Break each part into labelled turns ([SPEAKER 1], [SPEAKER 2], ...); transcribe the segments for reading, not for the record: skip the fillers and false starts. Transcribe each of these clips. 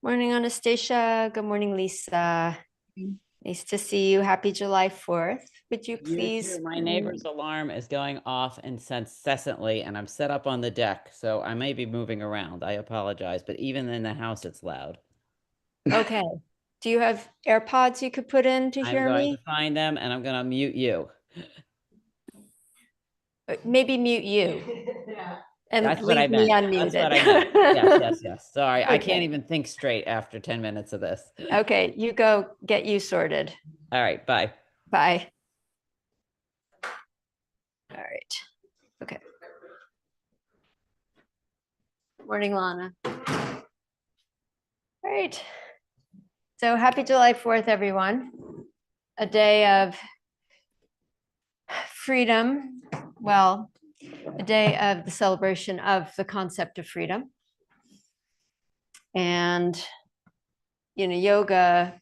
[SPEAKER 1] Morning, Anastasia. Good morning, Lisa. Nice to see you. Happy July 4th. Would you
[SPEAKER 2] You
[SPEAKER 1] please?
[SPEAKER 2] too. My neighbor's alarm is going off incessantly, and I'm set up on the deck, so I may be moving around. I apologize, but even in the house, it's loud.
[SPEAKER 1] Okay. Do you have AirPods you could put in to
[SPEAKER 2] I'm
[SPEAKER 1] hear
[SPEAKER 2] going to
[SPEAKER 1] me?
[SPEAKER 2] find them, and I'm going to mute you.
[SPEAKER 1] Maybe mute you and
[SPEAKER 2] That's what I
[SPEAKER 1] leave me
[SPEAKER 2] meant. That's what
[SPEAKER 1] unmuted.
[SPEAKER 2] I meant. Yes, yes, yes. Sorry, I can't
[SPEAKER 1] Okay.
[SPEAKER 2] even think straight after 10 minutes of this.
[SPEAKER 1] Okay. You go get you sorted.
[SPEAKER 2] All right, bye.
[SPEAKER 1] Bye. All right. Okay. Morning, Lana. All right. So happy July 4th, everyone. A day of freedom. Well, a day of the celebration of the concept of freedom. And, yoga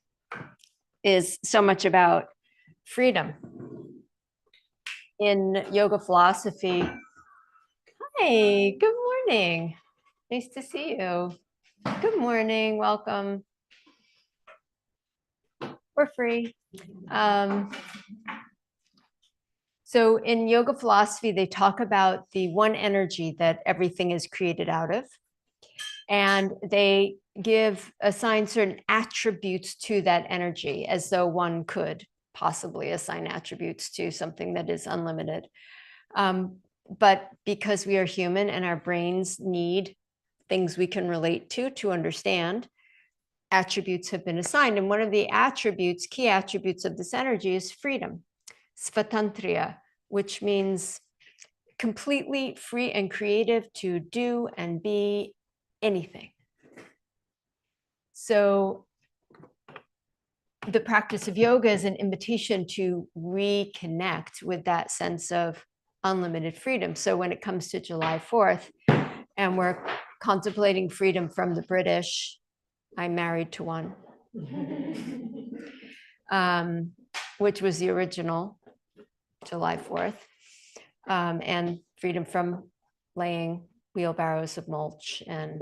[SPEAKER 1] is so much about freedom. In yoga philosophy, hey, good morning. Nice to see you. Good morning. Welcome. We're free. So in yoga philosophy, they talk about the one energy that everything is created out of. And they assign certain attributes to that energy as though one could possibly assign attributes to something that is unlimited. But because we are human and our brains need things we can relate to understand, attributes have been assigned. And one of the attributes, key attributes of this energy is freedom, svatantriya, which means completely free and creative to do and be anything. So the practice of yoga is an invitation to reconnect with that sense of unlimited freedom. So when it comes to July 4th, and we're contemplating freedom from the British, I'm married to one, which was the original July 4th, and freedom from laying wheelbarrows of mulch. And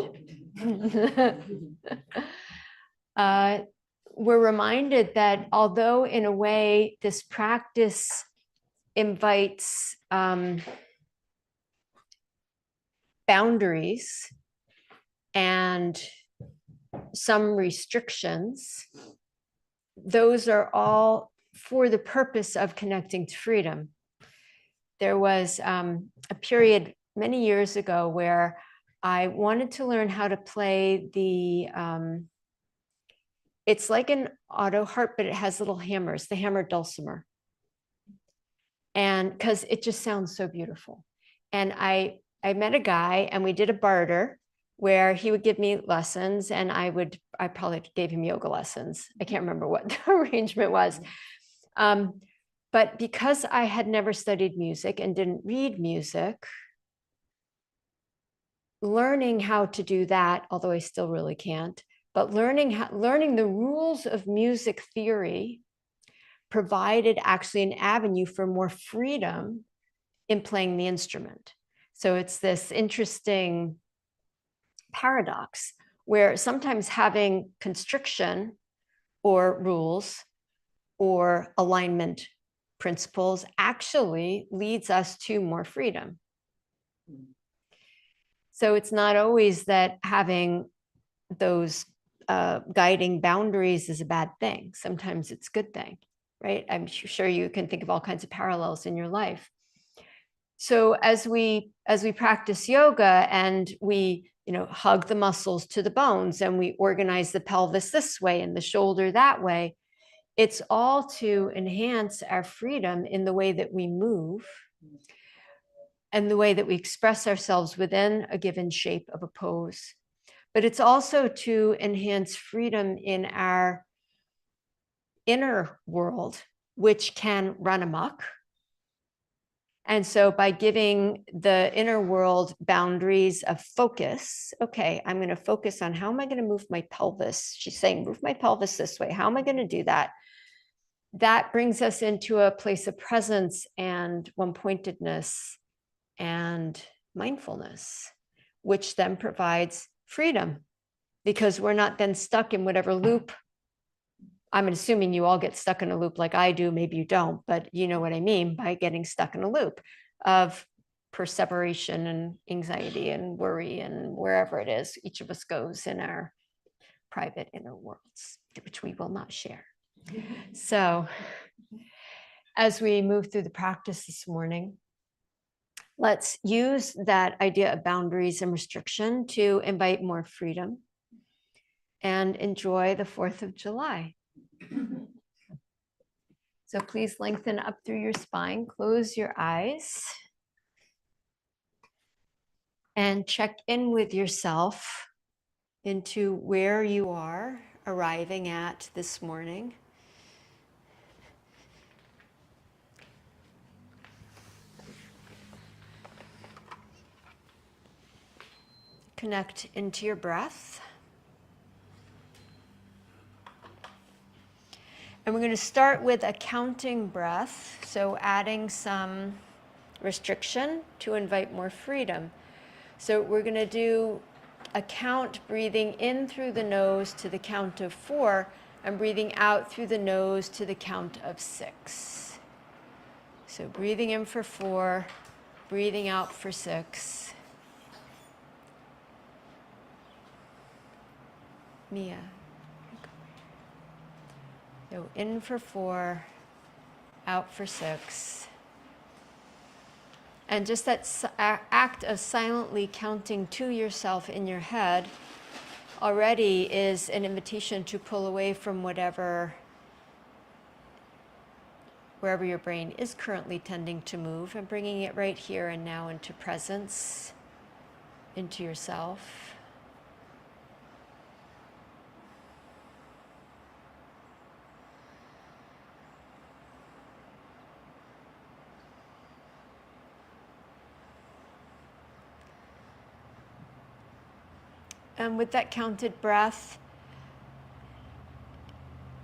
[SPEAKER 1] we're reminded that although in a way this practice invites boundaries and some restrictions, those are all for the purpose of connecting to freedom. There was a period many years ago where I wanted to learn how to play it's like an auto harp, but it has little hammers, the hammered dulcimer. And because it just sounds so beautiful. And I met a guy and we did a barter where he would give me lessons and I probably gave him yoga lessons. I can't remember what the arrangement was. But because I had never studied music and didn't read music, learning how to do that, although I still really can't, but learning the rules of music theory provided actually an avenue for more freedom in playing the instrument. So it's this interesting paradox where sometimes having constriction or rules or alignment principles actually leads us to more freedom. So it's not always that having those guiding boundaries is a bad thing. Sometimes it's a good thing, right? I'm sure you can think of all kinds of parallels in your life. So as we practice yoga and we hug the muscles to the bones and we organize the pelvis this way and the shoulder that way, it's all to enhance our freedom in the way that we move and the way that we express ourselves within a given shape of a pose. But it's also to enhance freedom in our inner world, which can run amok. And so by giving the inner world boundaries of focus, okay, I'm going to focus on how am I going to move my pelvis? She's saying, move my pelvis this way. How am I going to do that? That brings us into a place of presence and one-pointedness and mindfulness, which then provides freedom. because we're not then stuck in whatever loop. I'm assuming you all get stuck in a loop like I do. Maybe you don't, but you know what I mean by getting stuck in a loop of perseveration and anxiety and worry and wherever it is each of us goes in our private inner worlds, which we will not share. So as we move through the practice this morning, let's use that idea of boundaries and restriction to invite more freedom and enjoy the 4th of July. So please lengthen up through your spine, close your eyes, and check in with yourself into where you are arriving at this morning. Connect into your breath. And we're going to start with a counting breath, so adding some restriction to invite more freedom. So we're going to do a count, breathing in through the nose to the count of 4, and breathing out through the nose to the count of 6. So breathing in for 4, breathing out for 6. Mia. So in for 4, out for 6. And just that act of silently counting to yourself in your head already is an invitation to pull away from wherever your brain is currently tending to move, and bringing it right here and now into presence, into yourself. And with that counted breath,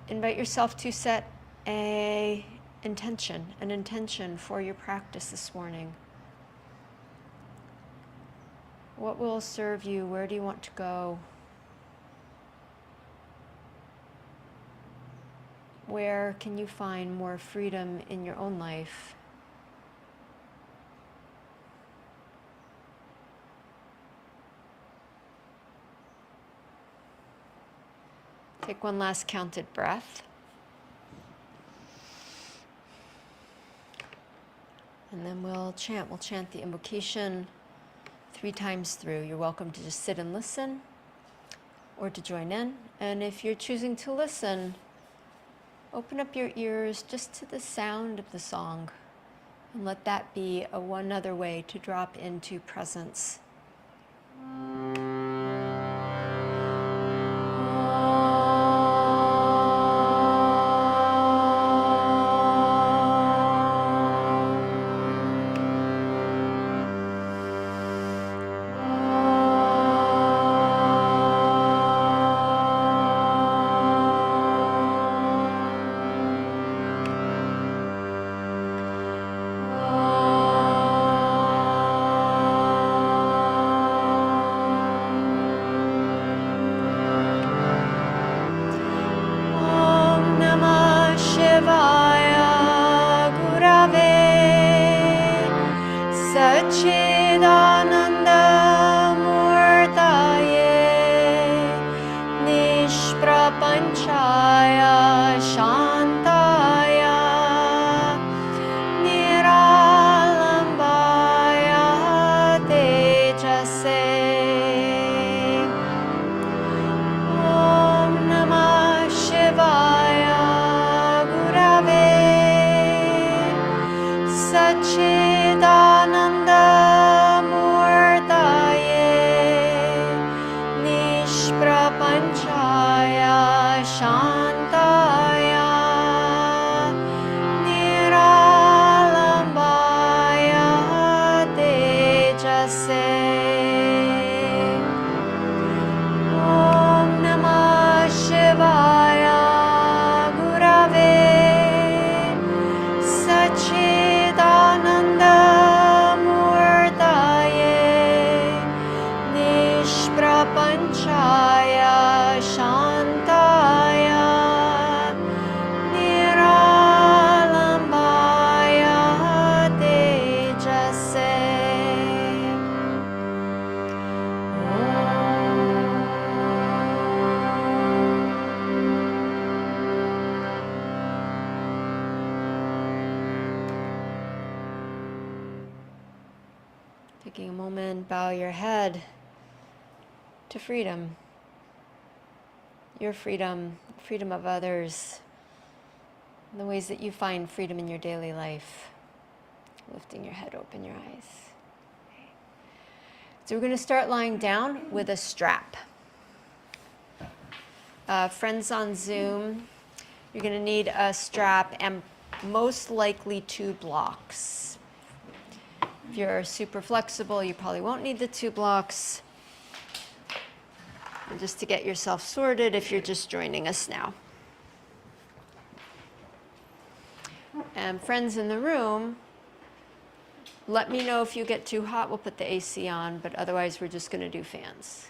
[SPEAKER 1] invite yourself to set an intention for your practice this morning. What will serve you? Where do you want to go? Where can you find more freedom in your own life? Take one last counted breath. And then we'll chant. We'll chant the invocation 3 times through. You're welcome to just sit and listen or to join in. And if you're choosing to listen, open up your ears just to the sound of the song, and let that be one other way to drop into presence. Taking a moment, bow your head to freedom. Your freedom, freedom of others, and the ways that you find freedom in your daily life. Lifting your head, open your eyes. Okay. So we're going to start lying down with a strap. Friends on Zoom, you're going to need a strap and most likely 2 blocks. If you're super flexible, you probably won't need the 2 blocks. And just to get yourself sorted if you're just joining us now. And friends in the room, let me know if you get too hot. We'll put the AC on, but otherwise we're just going to do fans.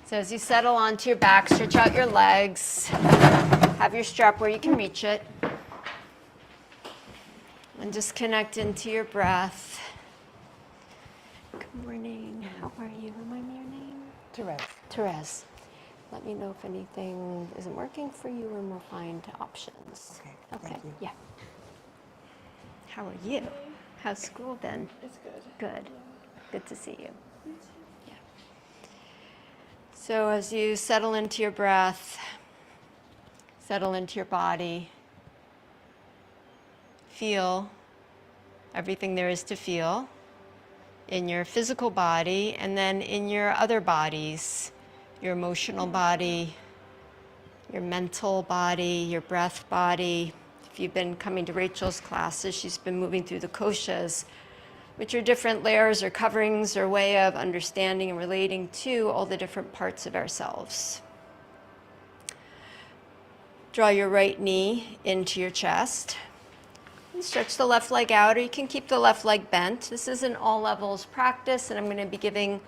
[SPEAKER 1] So as you settle onto your back, stretch out your legs. Have your strap where you can reach it. And just connect into your breath. Good morning. How are you? Remind me your name?
[SPEAKER 3] Therese.
[SPEAKER 1] Therese. Let me know if anything isn't working for you and we'll find options.
[SPEAKER 3] Okay, thank you.
[SPEAKER 1] Yeah. How are you? How's school been?
[SPEAKER 3] It's good.
[SPEAKER 1] Good. Good to see you. Yeah. So as you settle into your breath, settle into your body, feel everything there is to feel in your physical body and then in your other bodies, your emotional body, your mental body, your breath body. If you've been coming to Rachel's classes, she's been moving through the koshas, which are different layers or coverings or way of understanding and relating to all the different parts of ourselves. Draw your right knee into your chest. And stretch the left leg out, or you can keep the left leg bent. This is an all levels practice, and I'm going to be giving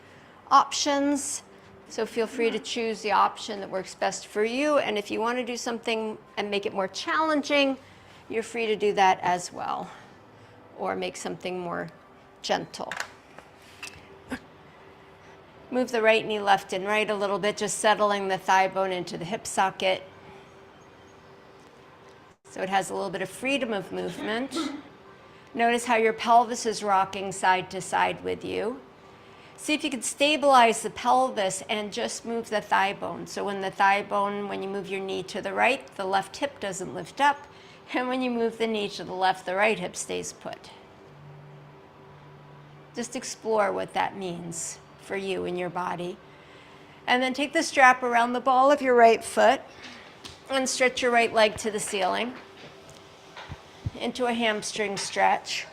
[SPEAKER 1] options. So feel free to choose the option that works best for you. And if you want to do something and make it more challenging, you're free to do that as well, or make something more gentle. Move the right knee left and right a little bit, just settling the thigh bone into the hip socket. So it has a little bit of freedom of movement. Notice how your pelvis is rocking side to side with you. See if you can stabilize the pelvis and just move the thigh bone. So when the thigh bone, when you move your knee to the right, the left hip doesn't lift up. And when you move the knee to the left, the right hip stays put. Just explore what that means for you and your body. And then take the strap around the ball of your right foot and stretch your right leg to the ceiling into a hamstring stretch.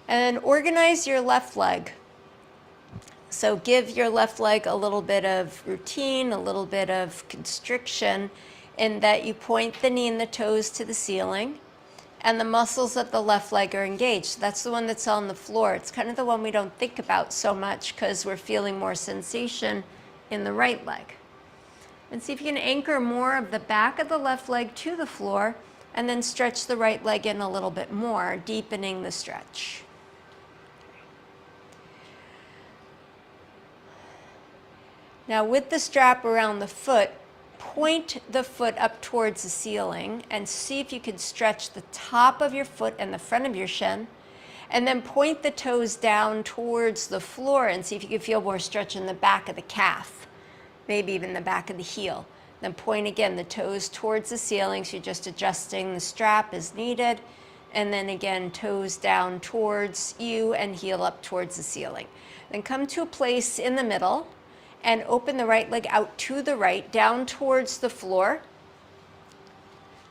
[SPEAKER 1] And organize your left leg. So give your left leg a little bit of routine, a little bit of constriction, in that you point the knee and the toes to the ceiling, and the muscles of the left leg are engaged. That's the one that's on the floor. It's kind of the one we don't think about so much because we're feeling more sensation in the right leg. And see if you can anchor more of the back of the left leg to the floor, and then stretch the right leg in a little bit more, deepening the stretch. Now with the strap around the foot, point the foot up towards the ceiling and see if you can stretch the top of your foot and the front of your shin, and then point the toes down towards the floor and see if you can feel more stretch in the back of the calf, maybe even the back of the heel. Then point again the toes towards the ceiling, so you're just adjusting the strap as needed, and then again toes down towards you and heel up towards the ceiling. Then come to a place in the middle and open the right leg out to the right, down towards the floor.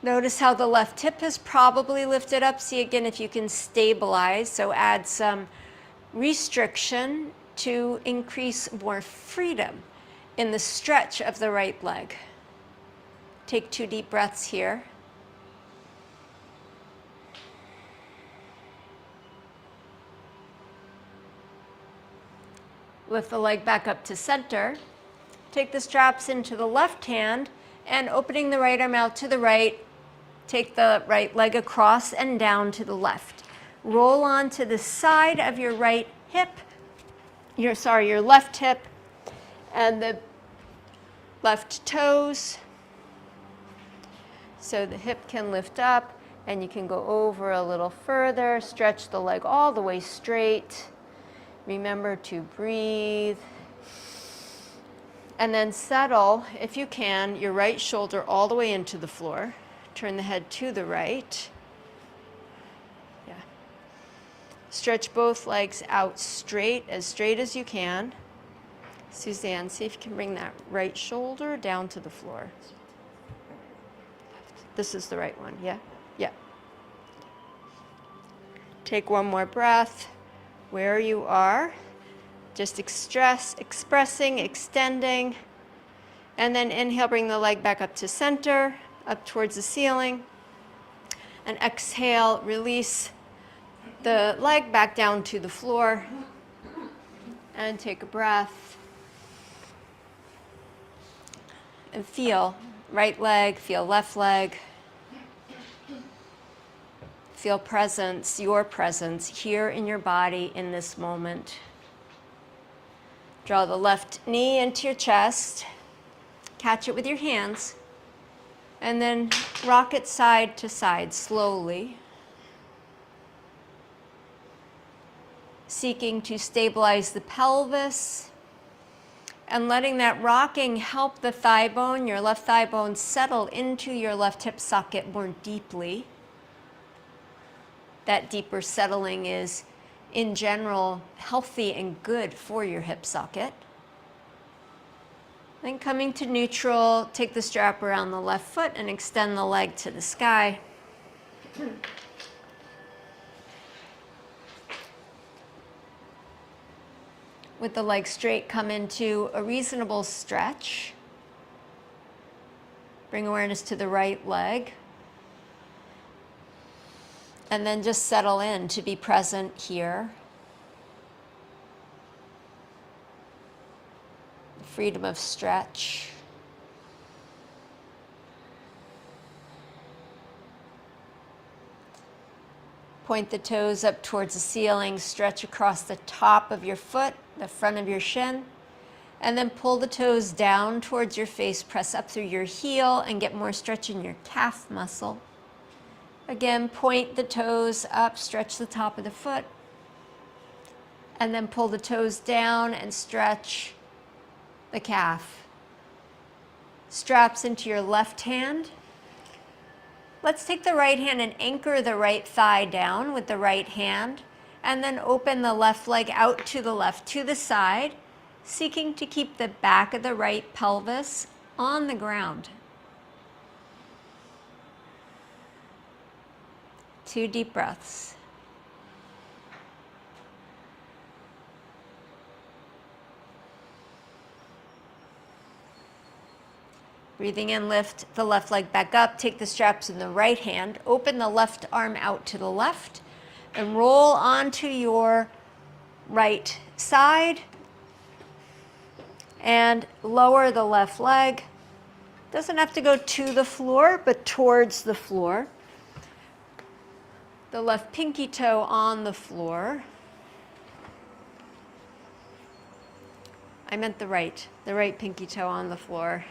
[SPEAKER 1] Notice how the left hip has probably lifted up. See again if you can stabilize, so add some restriction to increase more freedom in the stretch of the right leg. Take 2 deep breaths here. Lift the leg back up to center. Take the straps into the left hand and opening the right arm out to the right, take the right leg across and down to the left. Roll onto the side of your right hip, your left hip, and the left toes. So the hip can lift up and you can go over a little further, stretch the leg all the way straight. Remember to breathe. And then settle, if you can, your right shoulder all the way into the floor. Turn the head to the right. Yeah. Stretch both legs out straight as you can. Suzanne, see if you can bring that right shoulder down to the floor. This is the right one, yeah? Yeah. Take one more breath where you are. Just expressing, extending. And then inhale, bring the leg back up to center, up towards the ceiling. And exhale, release the leg back down to the floor. And take a breath. And feel right leg, feel left leg. Feel presence, your presence here in your body in this moment. Draw the left knee into your chest. Catch it with your hands. And then rock it side to side slowly. Seeking to stabilize the pelvis. And letting that rocking help the thigh bone, your left thigh bone, settle into your left hip socket more deeply. That deeper settling is, in general, healthy and good for your hip socket. Then coming to neutral, take the strap around the left foot and extend the leg to the sky. With the leg straight, come into a reasonable stretch. Bring awareness to the right leg. And then just settle in to be present here. Freedom of stretch. Point the toes up towards the ceiling, stretch across the top of your foot, the front of your shin, and then pull the toes down towards your face, press up through your heel, and get more stretch in your calf muscle. Again, point the toes up, stretch the top of the foot, and then pull the toes down and stretch the calf. Straps into your left hand. Let's take the right hand and anchor the right thigh down with the right hand, and then open the left leg out to the left, to the side, seeking to keep the back of the right pelvis on the ground. 2 deep breaths. Breathing in, lift the left leg back up, take the straps in the right hand, open the left arm out to the left, and roll onto your right side, and lower the left leg. Doesn't have to go to the floor, but towards the floor. The left pinky toe on the floor. I meant the right pinky toe on the floor.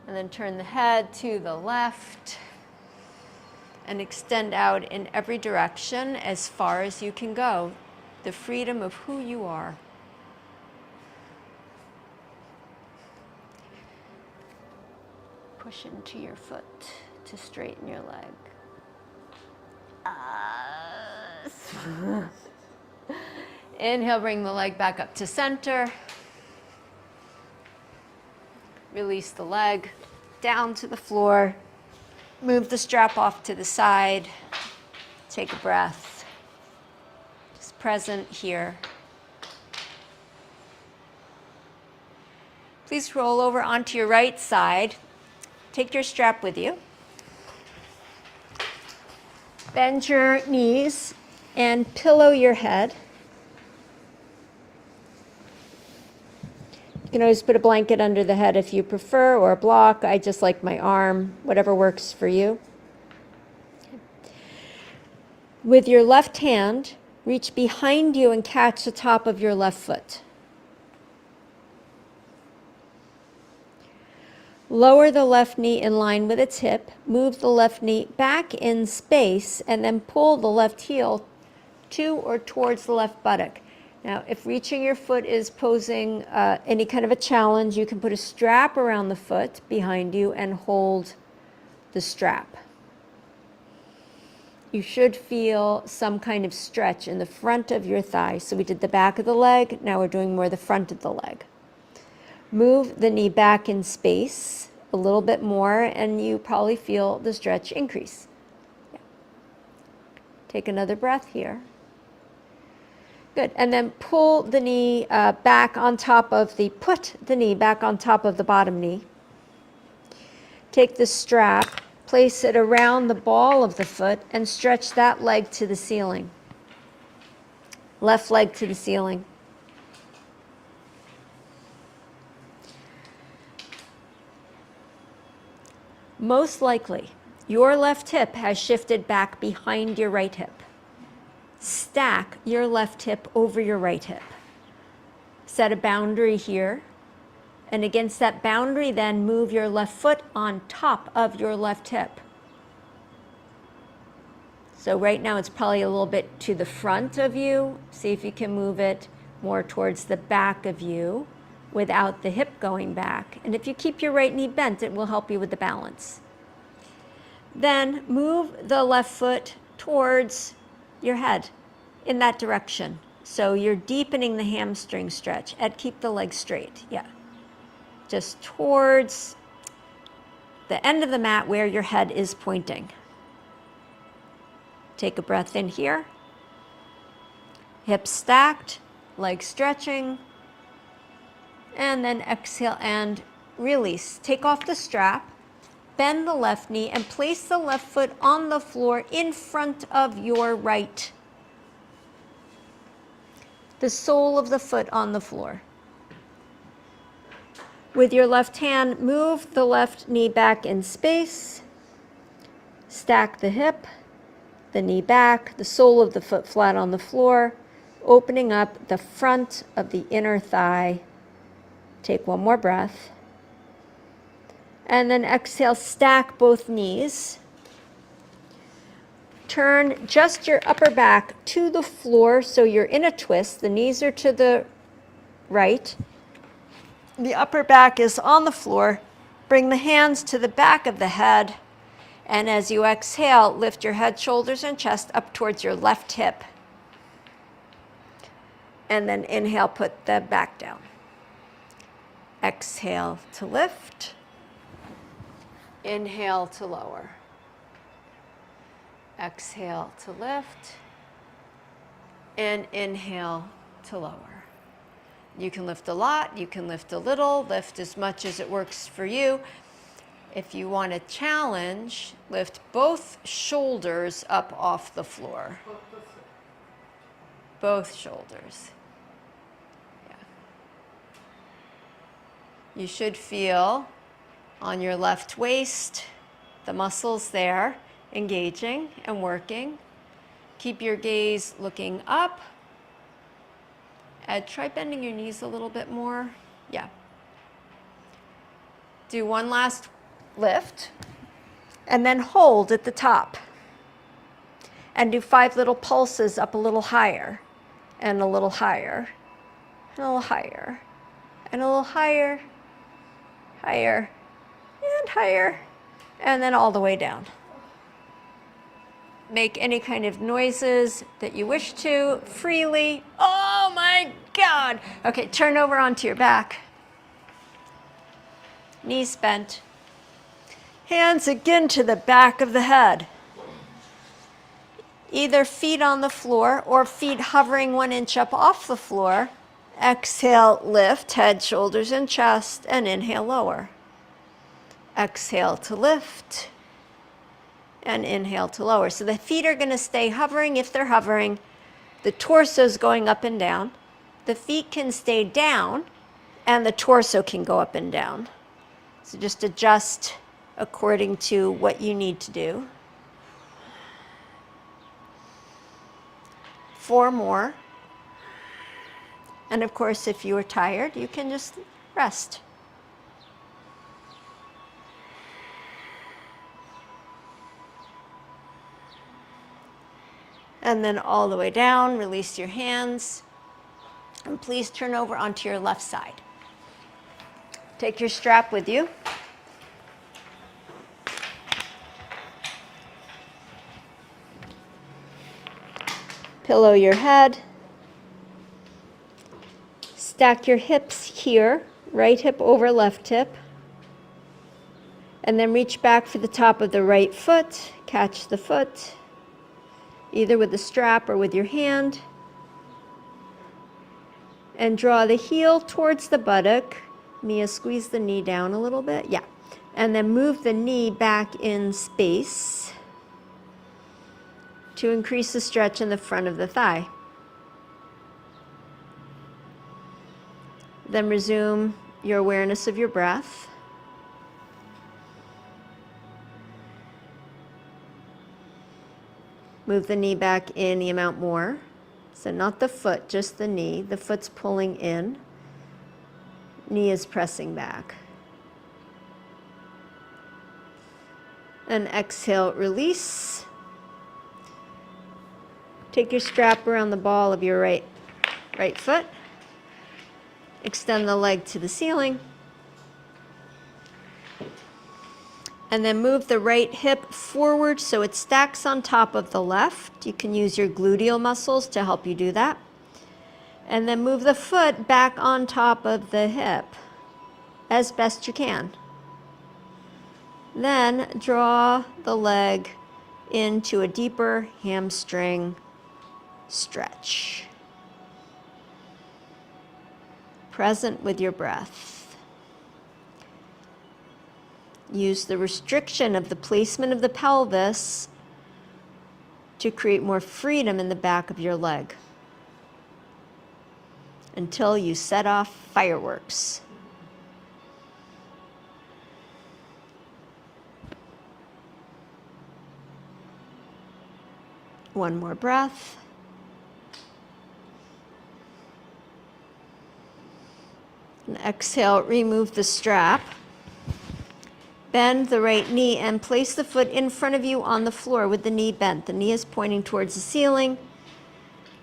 [SPEAKER 1] And then turn the head to the left and extend out in every direction as far as you can go. The freedom of who you are. Push into your foot to straighten your leg. Inhale, bring the leg back up to center. Release the leg down to the floor. Move the strap off to the side. Take a breath. Just present here. Please roll over onto your right side. Take your strap with you. Bend your knees and pillow your head. You can always put a blanket under the head if you prefer, or a block. I just like my arm, whatever works for you. With your left hand, reach behind you and catch the top of your left foot. Lower the left knee in line with its hip, move the left knee back in space, and then pull the left heel to or towards the left buttock. Now, if reaching your foot is posing any kind of a challenge, you can put a strap around the foot behind you and hold the strap. You should feel some kind of stretch in the front of your thigh. So we did the back of the leg, now we're doing more the front of the leg. Move the knee back in space a little bit more, and you probably feel the stretch increase. Yeah. Take another breath here. Good, and then pull the knee back on top of put the knee back on top of the bottom knee. Take the strap, place it around the ball of the foot, and stretch that leg to the ceiling. Left leg to the ceiling. Most likely, your left hip has shifted back behind your right hip. Stack your left hip over your right hip. Set a boundary here. And against that boundary, then move your left foot on top of your left hip. So right now it's probably a little bit to the front of you. See if you can move it more towards the back of you without the hip going back. And if you keep your right knee bent, it will help you with the balance. Then move the left foot towards your head in that direction. So you're deepening the hamstring stretch. And keep the leg straight, yeah. Just towards the end of the mat where your head is pointing. Take a breath in here. Hips stacked, legs stretching. And then exhale and release. Take off the strap, bend the left knee, and place the left foot on the floor in front of your right. The sole of the foot on the floor. With your left hand, move the left knee back in space. Stack the hip, the knee back, the sole of the foot flat on the floor, opening up the front of the inner thigh. Take one more breath. And then exhale, stack both knees. Turn just your upper back to the floor so you're in a twist. The knees are to the right. The upper back is on the floor. Bring the hands to the back of the head. And as you exhale, lift your head, shoulders, and chest up towards your left hip. And then inhale, put the back down. Exhale to lift. Inhale to lower. Exhale to lift. And inhale to lower. You can lift a lot, you can lift a little, lift as much as it works for you. If you want a challenge, lift both shoulders up off the floor. Both shoulders. Yeah. You should feel on your left waist, the muscles there engaging and working. Keep your gaze looking up. Try bending your knees a little bit more. Yeah. Do one last lift and then hold at the top. And do 5 little pulses up a little higher and a little higher and a little higher and a little higher, higher and higher, and then all the way down. Make any kind of noises that you wish to freely. Oh my God. Okay, turn over onto your back. Knees bent. Hands again to the back of the head. Either feet on the floor or feet hovering 1 inch up off the floor. Exhale, lift, head, shoulders, and chest, and inhale, lower. Exhale to lift. And inhale to lower. So the feet are going to stay hovering if they're hovering. The torso is going up and down. The feet can stay down, and the torso can go up and down. So just adjust according to what you need to do. 4 more. And of course, if you are tired, you can just rest. And then all the way down, release your hands. And please turn over onto your left side. Take your strap with you. Pillow your head. Stack your hips here, right hip over left hip. And then reach back for the top of the right foot. Catch the foot, either with the strap or with your hand. And draw the heel towards the buttock. Mia, squeeze the knee down a little bit. Yeah. And then move the knee back in space to increase the stretch in the front of the thigh. Then resume your awareness of your breath. Move the knee back any amount more. So not the foot, just the knee. The foot's pulling in. Knee is pressing back. And exhale, release. Take your strap around the ball of your right foot. Extend the leg to the ceiling. And then move the right hip forward so it stacks on top of the left. You can use your gluteal muscles to help you do that. And then move the foot back on top of the hip as best you can. Then draw the leg into a deeper hamstring stretch. Present with your breath. Use the restriction of the placement of the pelvis to create more freedom in the back of your leg until you set off fireworks. One more breath. And exhale, remove the strap. Bend the right knee and place the foot in front of you on the floor with the knee bent. The knee is pointing towards the ceiling.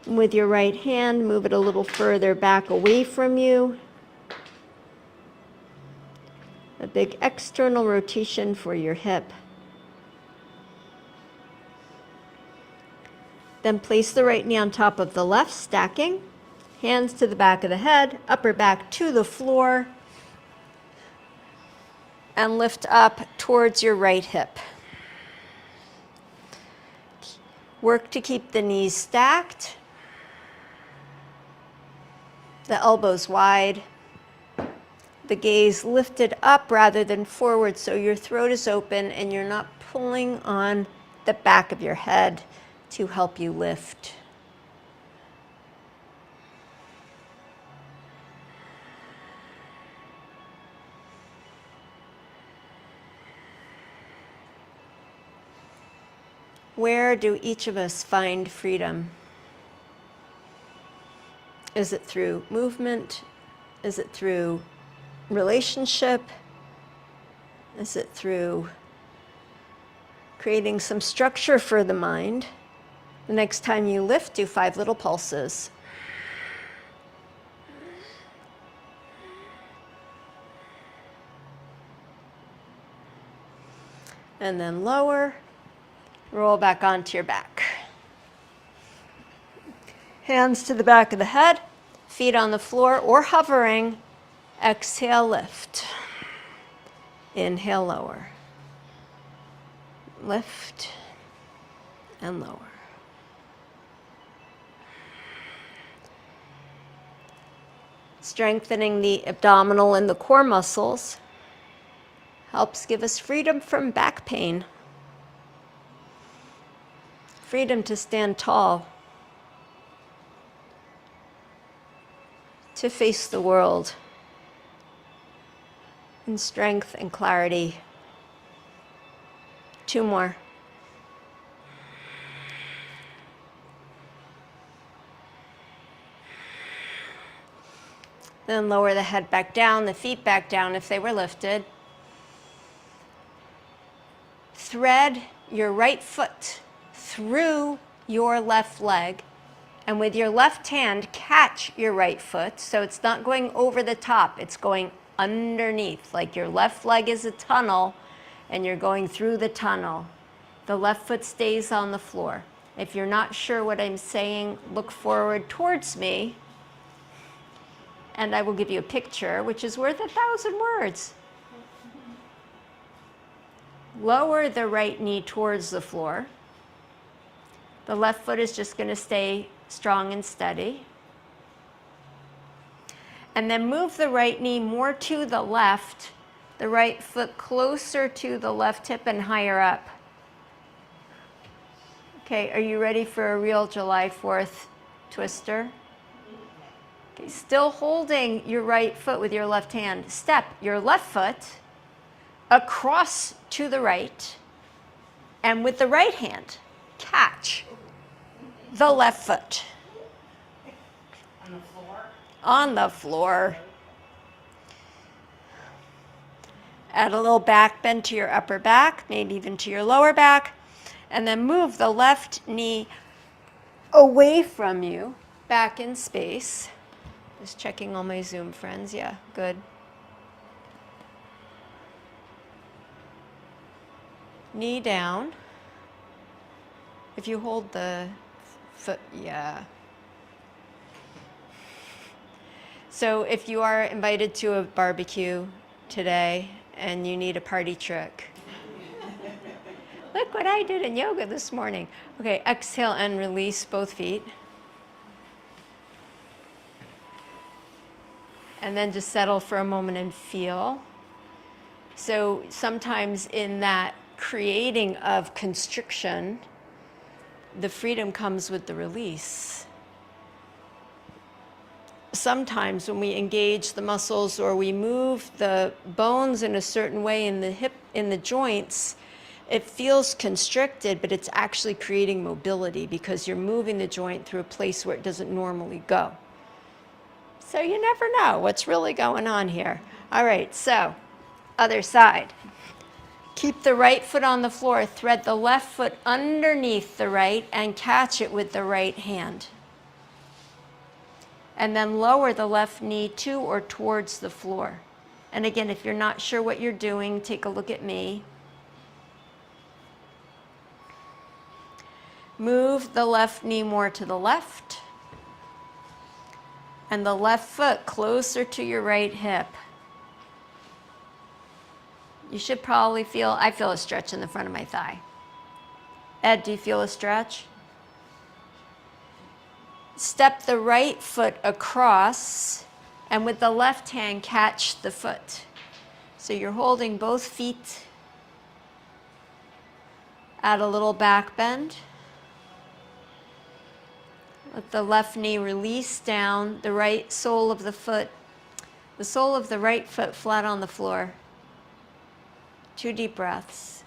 [SPEAKER 1] And with your right hand, move it a little further back away from you. A big external rotation for your hip. Then place the right knee on top of the left, stacking. Hands to the back of the head, upper back to the floor. And lift up towards your right hip. Work to keep the knees stacked, the elbows wide, the gaze lifted up rather than forward so your throat is open and you're not pulling on the back of your head to help you lift. Where do each of us find freedom? Is it through movement? Is it through relationship? Is it through creating some structure for the mind? The next time you lift, do 5 little pulses. And then lower. Roll back onto your back. Hands to the back of the head, feet on the floor or hovering. Exhale, lift. Inhale, lower. Lift and lower. Strengthening the abdominal and the core muscles helps give us freedom from back pain. Freedom to stand tall, to face the world in strength and clarity. 2 more. Then lower the head back down, the feet back down if they were lifted. Thread your right foot through your left leg, and with your left hand, catch your right foot. So it's not going over the top, it's going underneath, like your left leg is a tunnel and you're going through the tunnel. The left foot stays on the floor. If you're not sure what I'm saying, look forward towards me and I will give you a picture, which is worth 1,000 words. Lower the right knee towards the floor. The left foot is just going to stay strong and steady. And then move the right knee more to the left, the right foot closer to the left hip and higher up. Okay, are you ready for a real July 4th twister? Okay, still holding your right foot with your left hand. Step your left foot across to the right, and with the right hand, catch the left foot.
[SPEAKER 3] On the floor?
[SPEAKER 1] On the floor. Add a little back bend to your upper back, maybe even to your lower back, and then move the left knee away from you, back in space. Just checking all my Zoom friends. Yeah, good. Knee down. If you hold the foot, yeah. So if you are invited to a barbecue today and you need a party trick, look what I did in yoga this morning. Okay, exhale and release both feet. And then just settle for a moment and feel. So sometimes in that creating of constriction, the freedom comes with the release. Sometimes when we engage the muscles or we move the bones in a certain way in the hip, in the joints, it feels constricted, but it's actually creating mobility because you're moving the joint through a place where it doesn't normally go. So you never know what's really going on here. All right, so other side. Keep the right foot on the floor, thread the left foot underneath the right and catch it with the right hand. And then lower the left knee to or towards the floor. And again, if you're not sure what you're doing, take a look at me. Move the left knee more to the left. And the left foot closer to your right hip. You should probably feel, I feel a stretch in the front of my thigh. Ed, do you feel a stretch? Step the right foot across and with the left hand catch the foot. So you're holding both feet. Add a little back bend. Let the left knee release down, the right sole of the foot, the sole of the right foot flat on the floor. 2 deep breaths.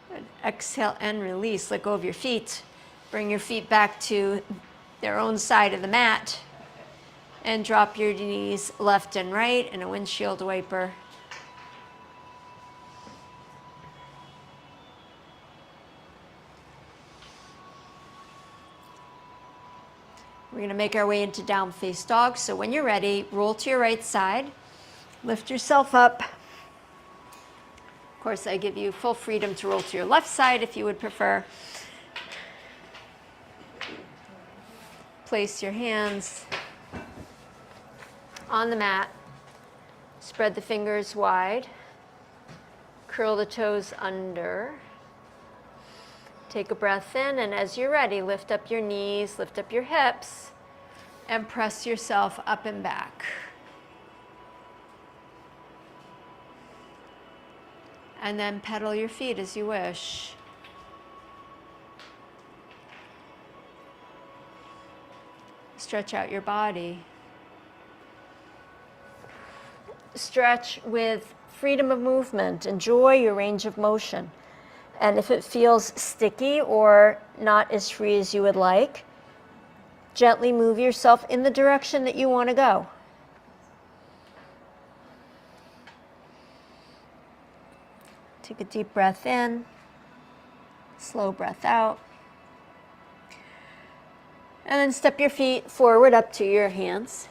[SPEAKER 1] Good. Exhale and release. Let go of your feet. Bring your feet back to their own side of the mat. And drop your knees left and right in a windshield wiper. We're going to make our way into down face dog. So when you're ready, roll to your right side. Lift yourself up. Of course, I give you full freedom to roll to your left side if you would prefer. Place your hands on the mat. Spread the fingers wide. Curl the toes under. Take a breath in, and as you're ready, lift up your knees, lift up your hips, and press yourself up and back. And then pedal your feet as you wish. Stretch out your body. Stretch with freedom of movement. Enjoy your range of motion. And if it feels sticky or not as free as you would like, gently move yourself in the direction that you want to go. Take a deep breath in, slow breath out. And then step your feet forward up to your hands.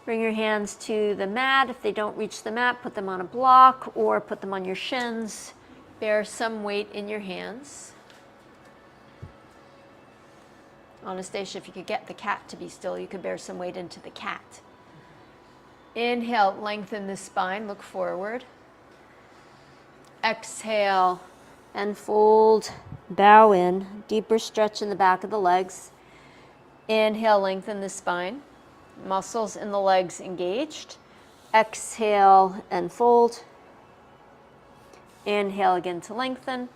[SPEAKER 1] Bring your hands to the mat. If they don't reach the mat, put them on a block or put them on your shins. Bear some weight in your hands. Anastasia, if you could get the cat to be still, you could bear some weight into the cat. Inhale, lengthen the spine, look forward. Exhale and fold, bow in, deeper stretch in the back of the legs. Inhale, lengthen the spine, muscles in the legs engaged. Exhale and fold. Inhale again to lengthen.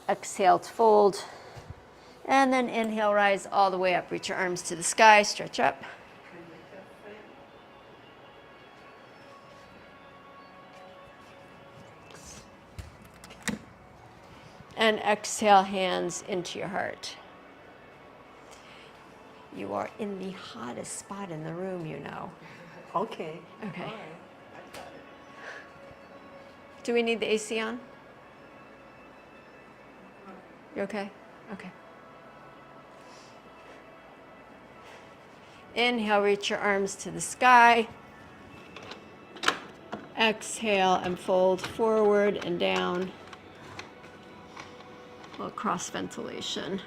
[SPEAKER 1] Exhale to fold. And then inhale, rise all the way up. Reach your arms to the sky, stretch up. And exhale, hands into your heart. You are in the hottest spot in the room, you know.
[SPEAKER 4] Okay.
[SPEAKER 1] Okay.
[SPEAKER 4] All right. I got it.
[SPEAKER 1] Do we need the AC on? You okay? Okay. Inhale, reach your arms to the sky. Exhale and fold forward and down. A little cross ventilation.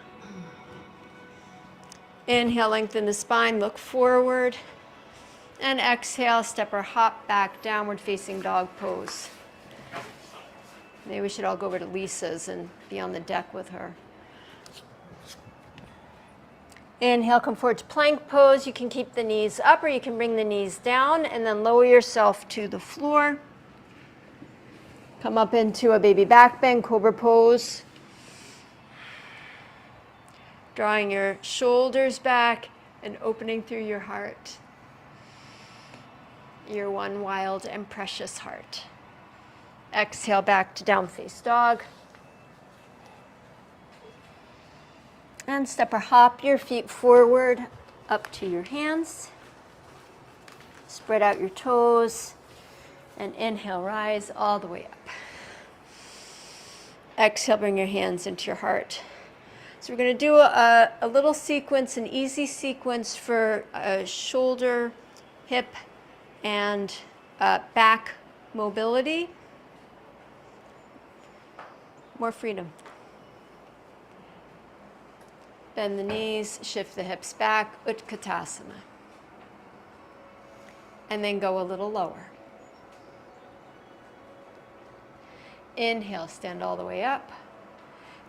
[SPEAKER 1] Inhale, lengthen the spine, look forward. And exhale, step or hop back, downward facing dog pose. Maybe we should all go over to Lisa's and be on the deck with her. Inhale, come forward to plank pose. You can keep the knees up or you can bring the knees down and then lower yourself to the floor. Come up into a baby back bend, cobra pose. Drawing your shoulders back and opening through your heart. Your one wild and precious heart. Exhale back to down face dog. And step or hop your feet forward up to your hands. Spread out your toes. And inhale, rise all the way up. Exhale, bring your hands into your heart. So we're going to do a little sequence, an easy sequence for shoulder, hip, and back mobility. More freedom. Bend the knees, shift the hips back, Utkatasana. And then go a little lower. Inhale, stand all the way up.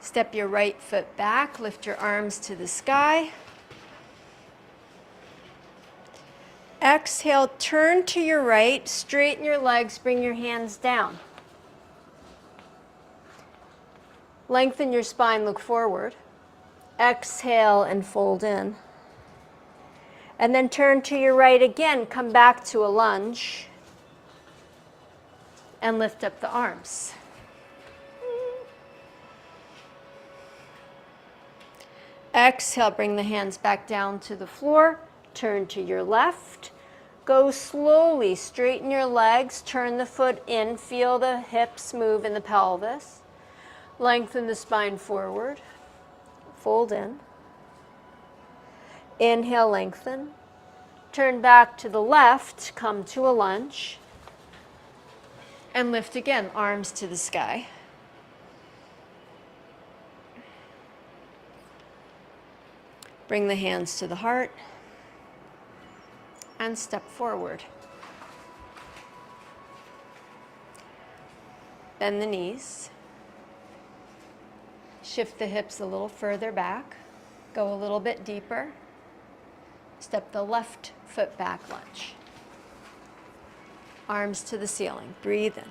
[SPEAKER 1] Step your right foot back, lift your arms to the sky. Exhale, turn to your right, straighten your legs, bring your hands down. Lengthen your spine, look forward. Exhale and fold in. And then turn to your right again, come back to a lunge. And lift up the arms. Exhale, bring the hands back down to the floor. Turn to your left. Go slowly, straighten your legs, turn the foot in, feel the hips move in the pelvis. Lengthen the spine forward. Fold in. Inhale, lengthen. Turn back to the left, come to a lunge. And lift again, arms to the sky. Bring the hands to the heart. And step forward. Bend the knees. Shift the hips a little further back. Go a little bit deeper. Step the left foot back, lunge. Arms to the ceiling. Breathe in.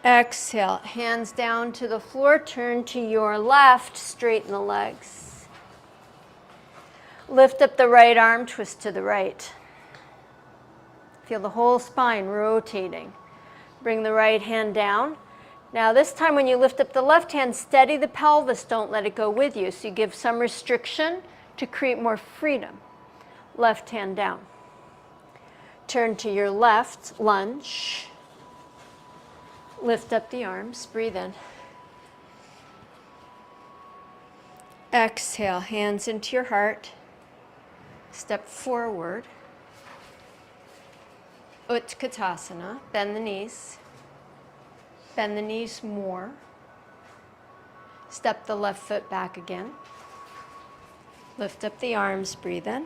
[SPEAKER 1] Exhale. Hands down to the floor. Turn to your left. Straighten the legs. Lift up the right arm. Twist to the right. Feel the whole spine rotating. Bring the right hand down. Now this time when you lift up the left hand, steady the pelvis. Don't let it go with you. So you give some restriction to create more freedom. left hand down. Turn to your left, lunge. Lift up the arms, breathe in. Exhale, hands into your heart. Step forward. Utkatasana, bend the knees. Bend the knees more. Step the left foot back again. Lift up the arms, breathe in.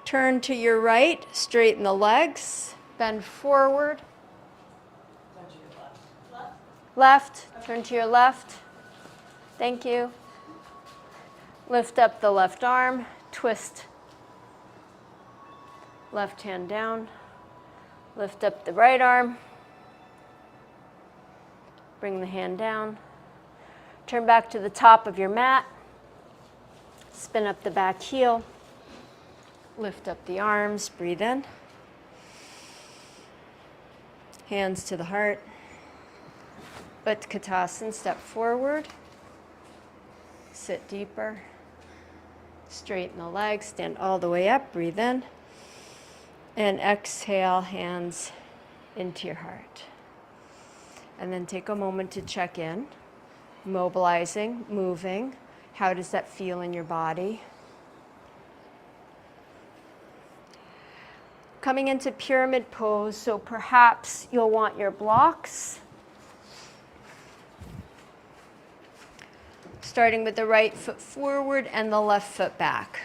[SPEAKER 1] Turn to your right, straighten the legs, bend forward. Left, turn to your left. Thank you. Lift up the left arm, twist. Left hand down. Lift up the right arm. Bring the hand down. Turn back to the top of your mat. Spin up the back heel. Lift up the arms, breathe in. Hands to the heart. Utkatasana, step forward. Sit deeper. Straighten the legs, stand all the way up, breathe in. And exhale, hands into your heart. And then take a moment to check in. Mobilizing, moving. How does that feel in your body? Coming into pyramid pose, so perhaps you'll want your blocks. Starting with the right foot forward and the left foot back.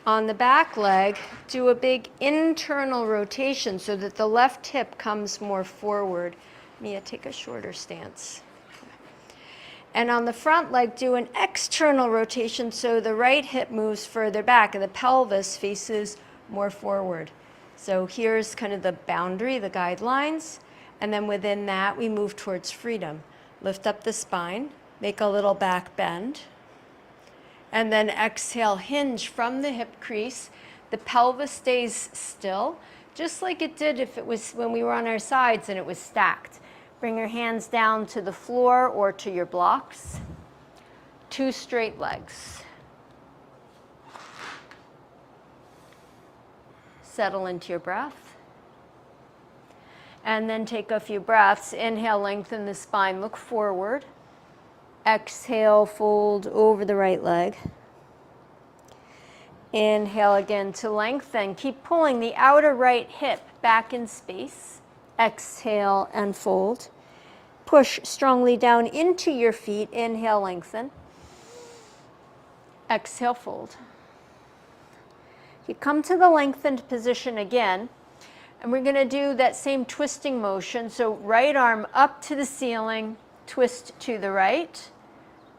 [SPEAKER 1] On the back leg, do a big internal rotation so that the left hip comes more forward. Mia, take a shorter stance. And on the front leg, do an external rotation so the right hip moves further back and the pelvis faces more forward. So here's kind of the boundary, the guidelines. And then within that, we move towards freedom. Lift up the spine, make a little back bend. And then exhale, hinge from the hip crease. The pelvis stays still, just like it did if it was when we were on our sides and it was stacked. Bring your hands down to the floor or to your blocks. 2 straight legs. Settle into your breath. And then take a few breaths. Inhale, lengthen the spine, look forward. Exhale, fold over the right leg. Inhale again to lengthen. Keep pulling the outer right hip back in space. Exhale and fold. Push strongly down into your feet. Inhale, lengthen. Exhale, fold. You come to the lengthened position again, and we're going to do that same twisting motion. So right arm up to the ceiling, twist to the right,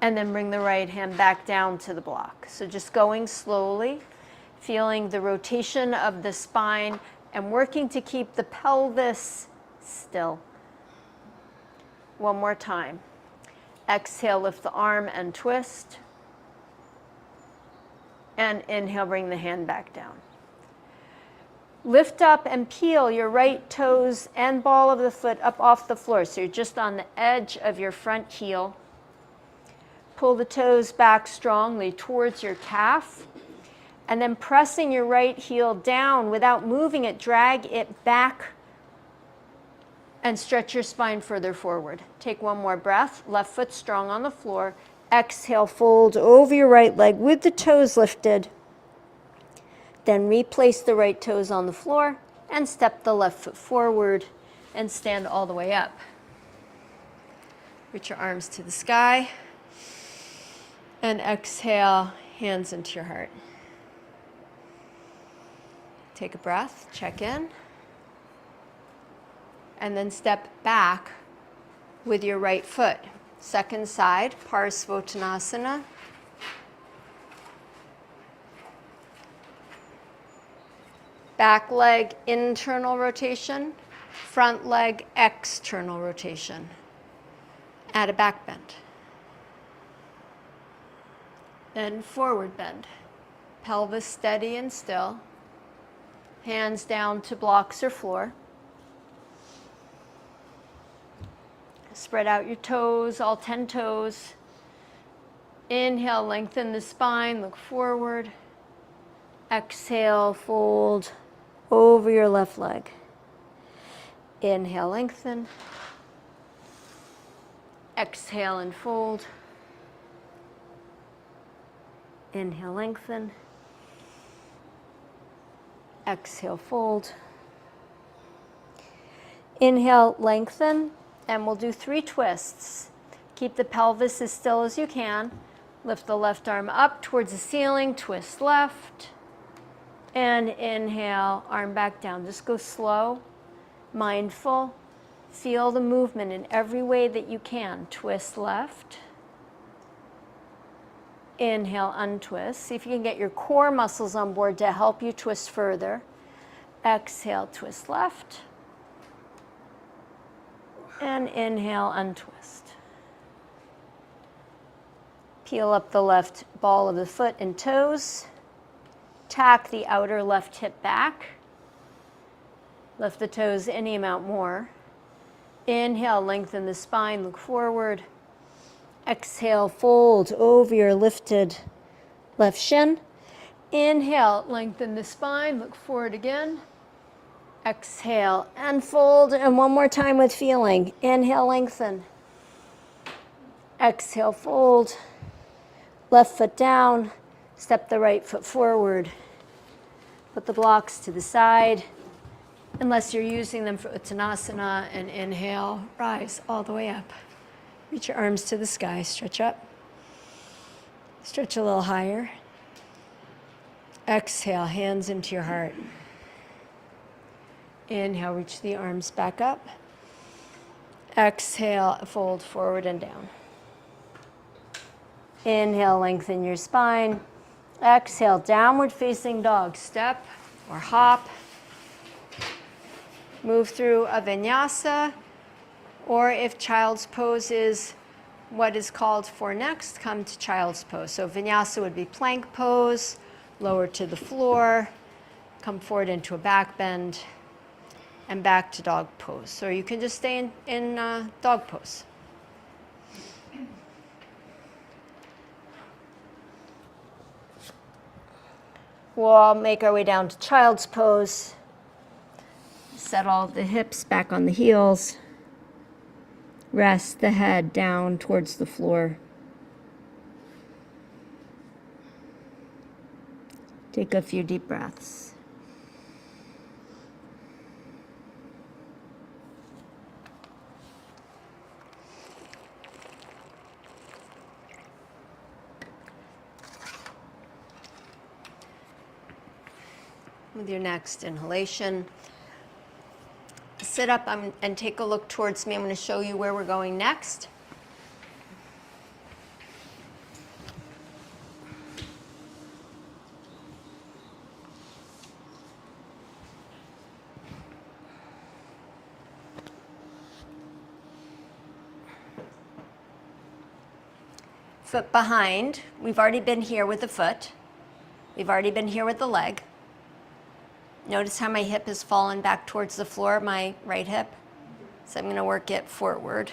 [SPEAKER 1] and then bring the right hand back down to the block. So just going slowly, feeling the rotation of the spine and working to keep the pelvis still. One more time. Exhale, lift the arm and twist. And inhale, bring the hand back down. Lift up and peel your right toes and ball of the foot up off the floor. So you're just on the edge of your front heel. Pull the toes back strongly towards your calf. And then pressing your right heel down without moving it, drag it back and stretch your spine further forward. Take one more breath. Left foot strong on the floor. Exhale, fold over your right leg with the toes lifted. Then replace the right toes on the floor and step the left foot forward and stand all the way up. Reach your arms to the sky. And exhale, hands into your heart. Take a breath, check in. And then step back with your right foot. Second side, Parsvottanasana. Back leg, internal rotation. Front leg, external rotation. Add a back bend. Then forward bend. Pelvis steady and still. Hands down to blocks or floor. Spread out your toes, all 10 toes. Inhale, lengthen the spine, look forward. Exhale, fold over your left leg. Inhale, lengthen. Exhale and fold. Inhale, lengthen. Exhale, fold. Inhale, lengthen, and we'll do 3 twists. Keep the pelvis as still as you can. Lift the left arm up towards the ceiling, twist left. And inhale, arm back down. Just go slow, mindful. Feel the movement in every way that you can. Twist left. Inhale, untwist. See if you can get your core muscles on board to help you twist further. Exhale, twist left. And inhale, untwist. Peel up the left ball of the foot and toes. Tack the outer left hip back. Lift the toes any amount more. Inhale, lengthen the spine, look forward. Exhale, fold over your lifted left shin. Inhale, lengthen the spine, look forward again. Exhale and fold, and one more time with feeling. Inhale, lengthen. Exhale, fold. Left foot down, step the right foot forward. Put the blocks to the side, unless you're using them for Uttanasana, and inhale, rise all the way up. Reach your arms to the sky, stretch up. Stretch a little higher. Exhale, hands into your heart. Inhale, reach the arms back up. Exhale, fold forward and down. Inhale, lengthen your spine. Exhale, downward facing dog. Step or hop. Move through a vinyasa, or if child's pose is what is called for next, come to child's pose. So vinyasa would be plank pose, lower to the floor, come forward into a back bend, and back to dog pose. So you can just stay in dog pose. We'll make our way down to child's pose. Set all the hips back on the heels. Rest the head down towards the floor. Take a few deep breaths. With your next inhalation, sit up and take a look towards me. I'm going to show you where we're going next. Foot behind. We've already been here with the foot. We've already been here with the leg. Notice how my hip has fallen back towards the floor, my right hip. So I'm going to work it forward.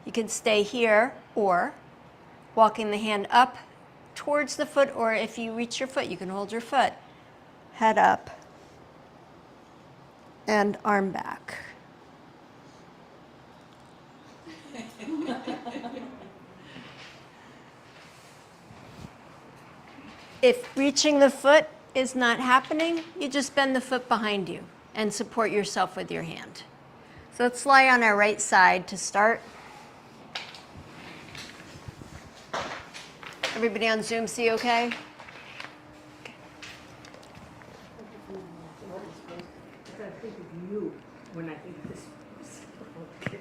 [SPEAKER 1] You can stay here, or walking the hand up towards the foot, or if you reach your foot, you can hold your foot. Head up and arm back. If reaching the foot is not happening, you just bend the foot behind you and support yourself with your hand. So let's lie on our right side to start. Everybody on Zoom see okay? Okay.
[SPEAKER 4] I think of you when I think of this. Okay.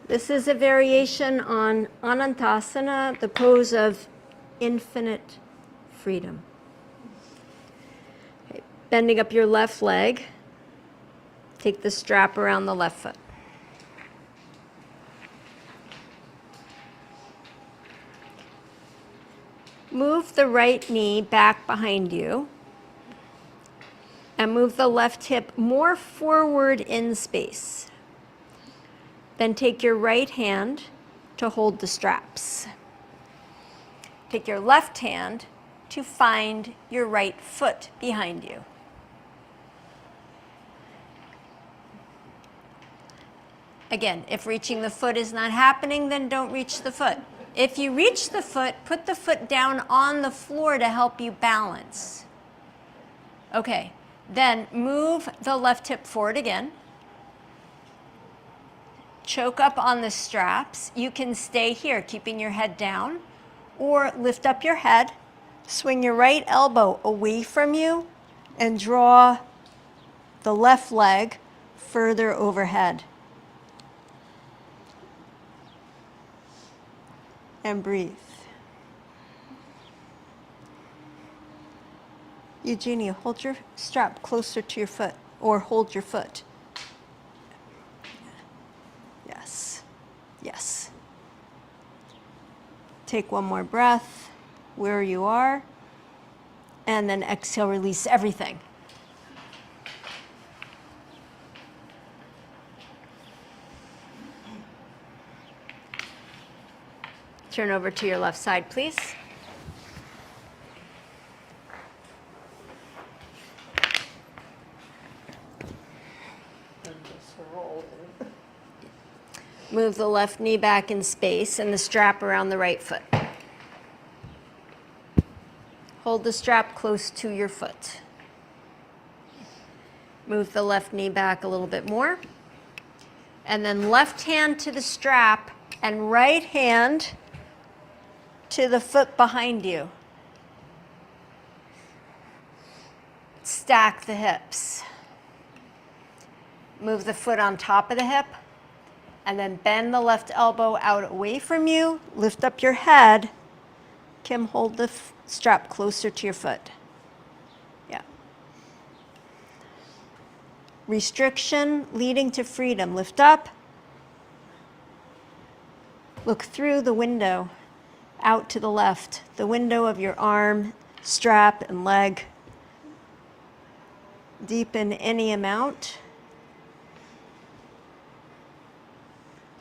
[SPEAKER 1] This is a variation on Anantasana, the pose of infinite freedom. Okay. Bending up your left leg. Take the strap around the left foot. Move the right knee back behind you and move the left hip more forward in space. Then take your right hand to hold the straps. Take your left hand to find your right foot behind you. Again, if reaching the foot is not happening, then don't reach the foot. If you reach the foot, put the foot down on the floor to help you balance. Okay, then move the left hip forward again. Choke up on the straps. You can stay here, keeping your head down, or lift up your head, swing your right elbow away from you, and draw the left leg further overhead. And breathe. Eugenia, hold your strap closer to your foot, or hold your foot. Yes. Yes. Take one more breath where you are, and then exhale, release everything. Turn over to your left side, please. Move the left knee back in space and the strap around the right foot. Hold the strap close to your foot. Move the left knee back a little bit more. And then left hand to the strap and right hand to the foot behind you. Stack the hips. Move the foot on top of the hip. And then bend the left elbow out away from you. Lift up your head. Kim, hold the strap closer to your foot. Yeah. Restriction leading to freedom. Lift up. Look through the window out to the left. The window of your arm, strap, and leg. Deepen any amount.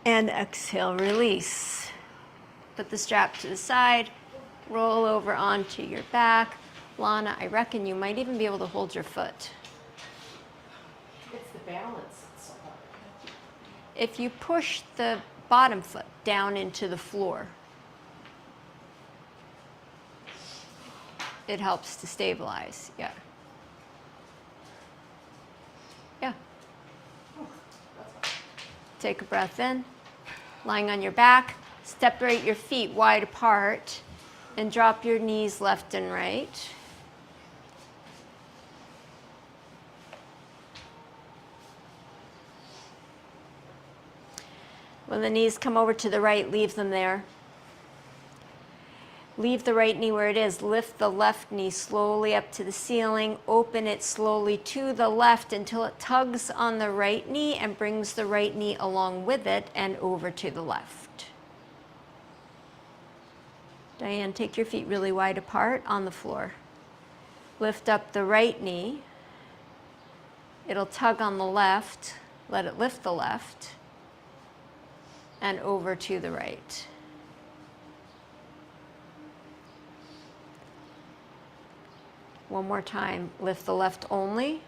[SPEAKER 1] And exhale, release. Put the strap to the side, roll over onto your back. Lana, I reckon you might even be able to hold your foot.
[SPEAKER 3] It's the balance. It's so hard.
[SPEAKER 1] If you push the bottom foot down into the floor, it helps to stabilize, yeah. Yeah. Take a breath in. Lying on your back, separate your feet wide apart and drop your knees left and right. When the knees come over to the right, leave them there. Leave the right knee where it is. Lift the left knee slowly up to the ceiling. Open it slowly to the left until it tugs on the right knee and brings the right knee along with it and over to the left. Diane, take your feet really wide apart on the floor. Lift up the right knee. It'll tug on the left. Let it lift the left and over to the right. One more time, lift the left only.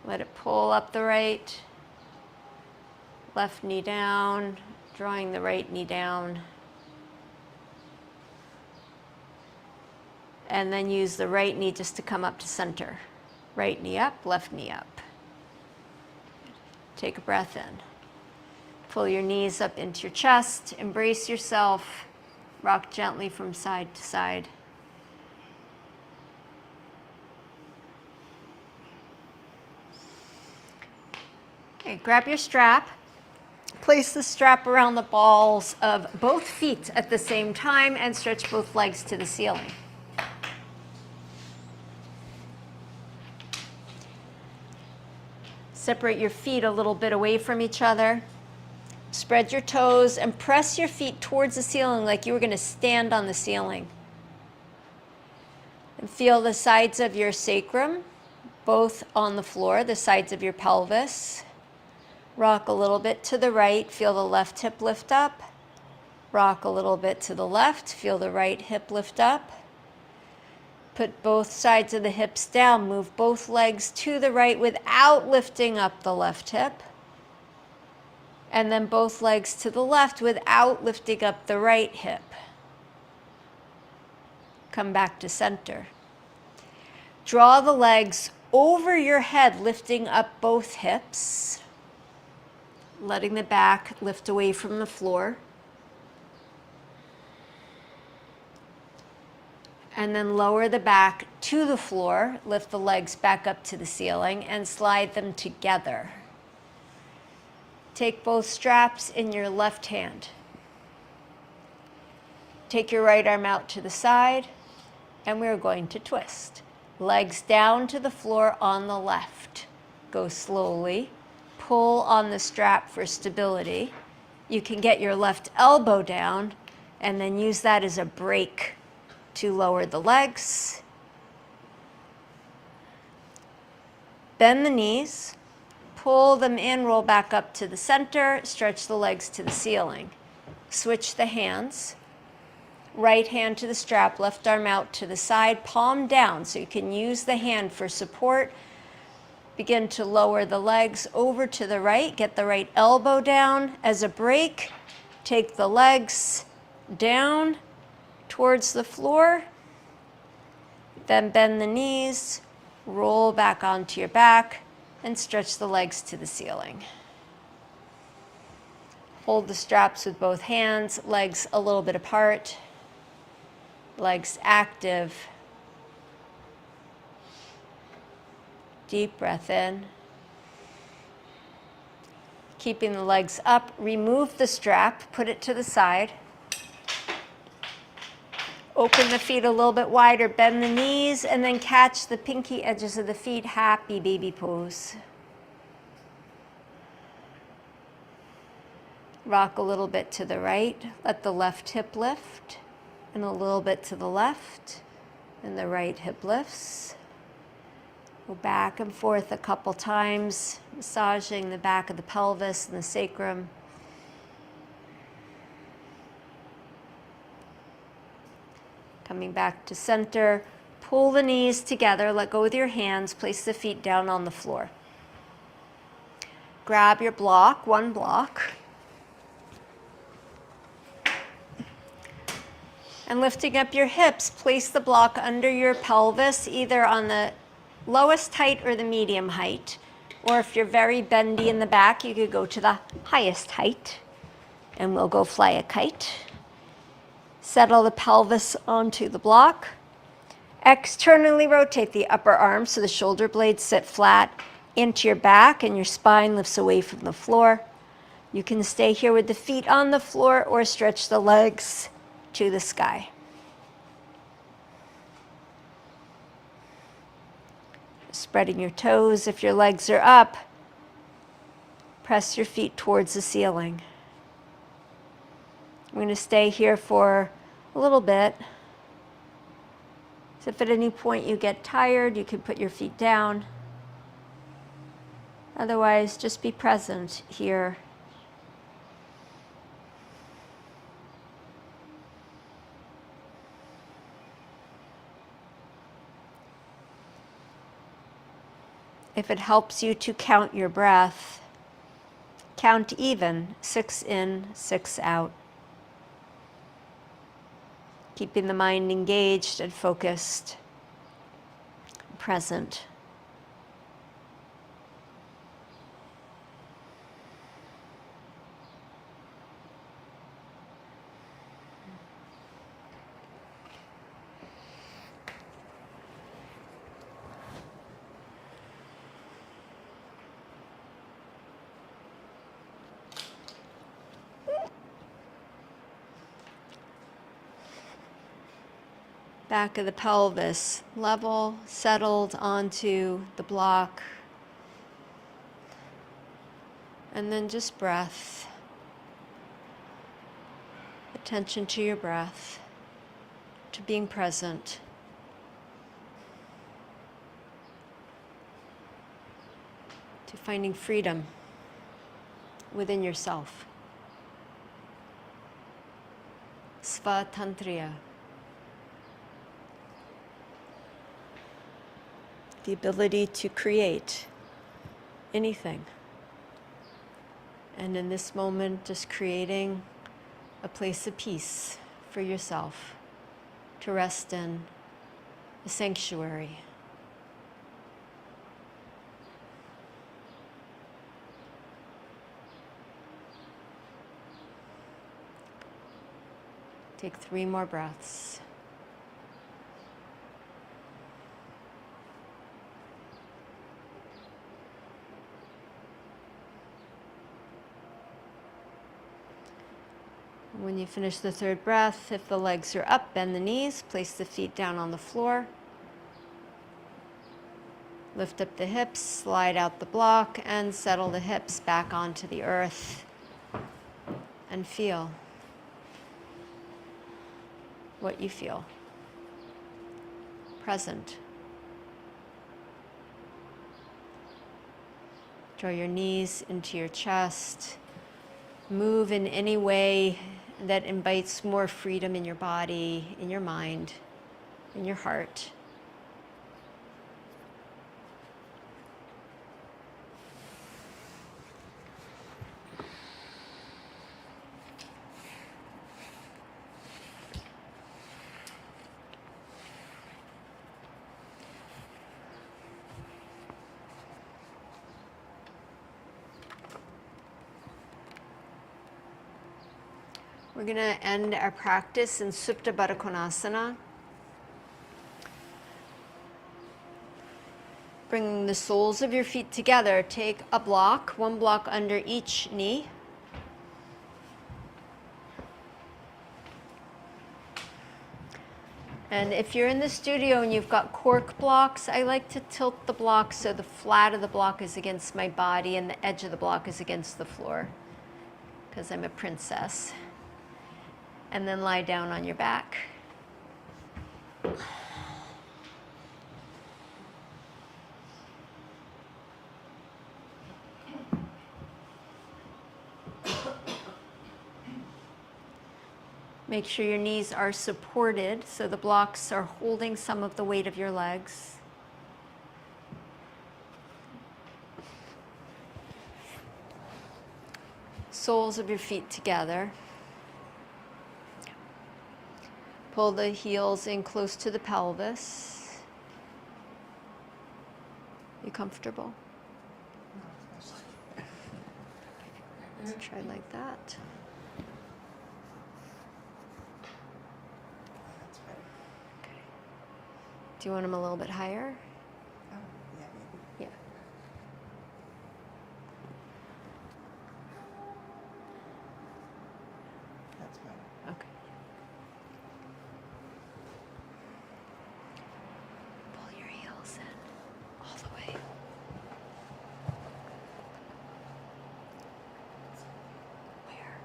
[SPEAKER 1] Let it pull up the right. Left knee down, drawing the right knee down. And then use the right knee just to come up to center. Right knee up, left knee up. Take a breath in. Pull your knees up into your chest, embrace yourself, rock gently from side to side. Okay, grab your strap. Place the strap around the balls of both feet at the same time and stretch both legs to the ceiling. Separate your feet a little bit away from each other. Spread your toes and press your feet towards the ceiling like you were going to stand on the ceiling. And feel the sides of your sacrum, both on the floor, the sides of your pelvis. Rock a little bit to the right, feel the left hip lift up. Rock a little bit to the left, feel the right hip lift up. Put both sides of the hips down, move both legs to the right without lifting up the left hip. And then both legs to the left without lifting up the right hip. Come back to center. Draw the legs over your head, lifting up both hips. Letting the back lift away from the floor. And then lower the back to the floor, lift the legs back up to the ceiling and slide them together. Take both straps in your left hand. Take your right arm out to the side, and we're going to twist. Legs down to the floor on the left. Go slowly. Pull on the strap for stability. You can get your left elbow down and then use that as a brake to lower the legs. Bend the knees, pull them in, roll back up to the center, stretch the legs to the ceiling. Switch the hands. Right hand to the strap, left arm out to the side, palm down, so you can use the hand for support. Begin to lower the legs over to the right, get the right elbow down as a brake. Take the legs down towards the floor, then bend the knees, roll back onto your back, and stretch the legs to the ceiling. Hold the straps with both hands, legs a little bit apart, legs active. Deep breath in. Keeping the legs up, remove the strap, put it to the side. Open the feet a little bit wider, bend the knees, and then catch the pinky edges of the feet, happy baby pose. Rock a little bit to the right, let the left hip lift, and a little bit to the left, and the right hip lifts. Go back and forth a couple times, massaging the back of the pelvis and the sacrum. Coming back to center, pull the knees together, let go with your hands, place the feet down on the floor. Grab your block, one block. And lifting up your hips, place the block under your pelvis, either on the lowest height or the medium height. Or if you're very bendy in the back, you could go to the highest height. And we'll go fly a kite. Settle the pelvis onto the block. Externally rotate the upper arm so the shoulder blades sit flat into your back and your spine lifts away from the floor. You can stay here with the feet on the floor or stretch the legs to the sky. Spreading your toes. If your legs are up, press your feet towards the ceiling. I'm going to stay here for a little bit. So if at any point you get tired, you can put your feet down. Otherwise, just be present here. If it helps you to count your breath, count even, 6 in, 6 out. Keeping the mind engaged and focused, present. Back of the pelvis level, settled onto the block. And then just breath. Attention to your breath, to being present. To finding freedom. within yourself. Svatantriya. The ability to create anything. And in this moment, just creating a place of peace for yourself to rest in, a sanctuary. Take 3 more breaths. When you finish the 3rd breath, if the legs are up, bend the knees, place the feet down on the floor. Lift up the hips, slide out the block, and settle the hips back onto the earth. And feel what you feel. Present. Draw your knees into your chest. Move in any way that invites more freedom in your body, in your mind, in your heart. We're going to end our practice in Supta Baddha Konasana. Bring the soles of your feet together. Take a block, 1 block under each knee. And if you're in the studio and you've got cork blocks, I like to tilt the block so the flat of the block is against my body and the edge of the block is against the floor, because I'm a princess. And then lie down on your back. Make sure your knees are supported so the blocks are holding some of the weight of your legs. Soles of your feet together. Pull the heels in close to the pelvis. You comfortable? Let's try like that. Okay. Do you want them a little bit higher?
[SPEAKER 3] Oh, yeah, maybe.
[SPEAKER 1] Yeah.
[SPEAKER 3] That's fine.
[SPEAKER 1] Okay. Pull your heels in all the way. Where?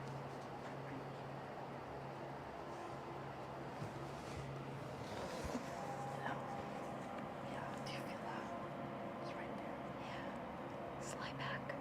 [SPEAKER 3] Yeah, do you feel that? It's right there.
[SPEAKER 1] Yeah. Slide back.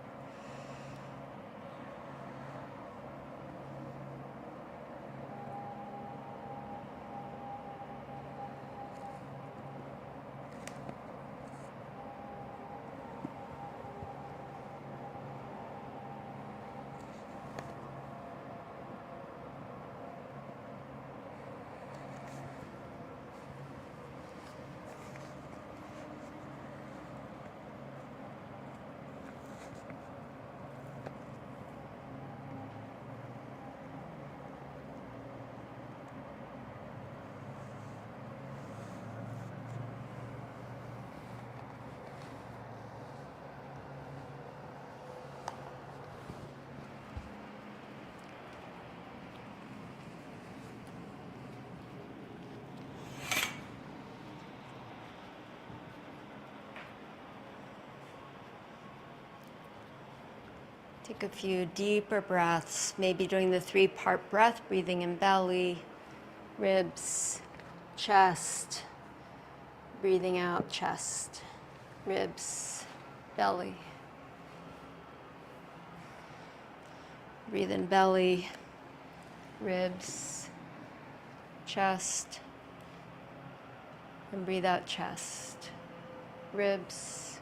[SPEAKER 1] Take a few deeper breaths, maybe doing the 3-part breath, breathing in belly, ribs, chest, breathing out, chest, ribs, belly. Breathe in belly, ribs, chest, and breathe out chest, ribs,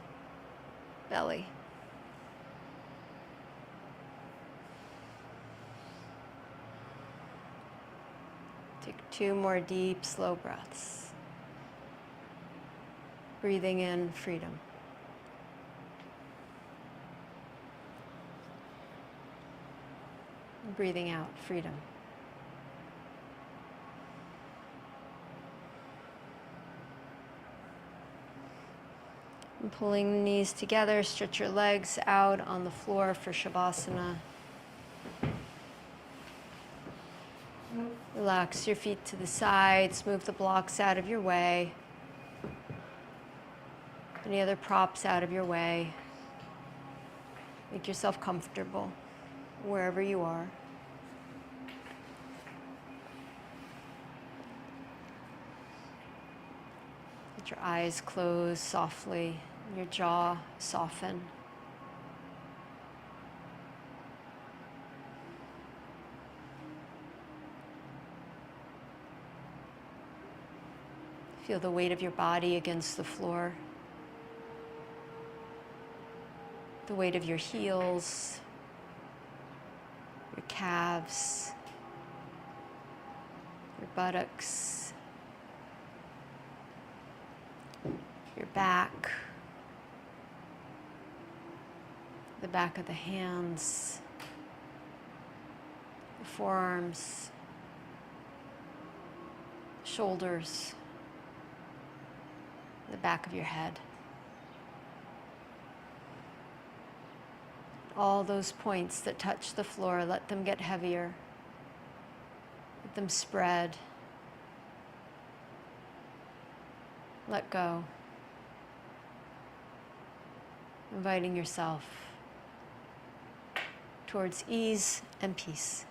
[SPEAKER 1] belly. Take 2 more deep, slow breaths. Breathing in freedom. Breathing out freedom. And pulling the knees together, stretch your legs out on the floor for Shavasana. Relax your feet to the sides, move the blocks out of your way. Any other props out of your way. Make yourself comfortable wherever you are. Let your eyes close softly, your jaw soften. Feel the weight of your body against the floor. The weight of your heels, your calves, your buttocks, your back, the back of the hands, the forearms, shoulders, the back of your head. All those points that touch the floor, let them get heavier. Let them spread. Let go. Inviting yourself towards ease and peace.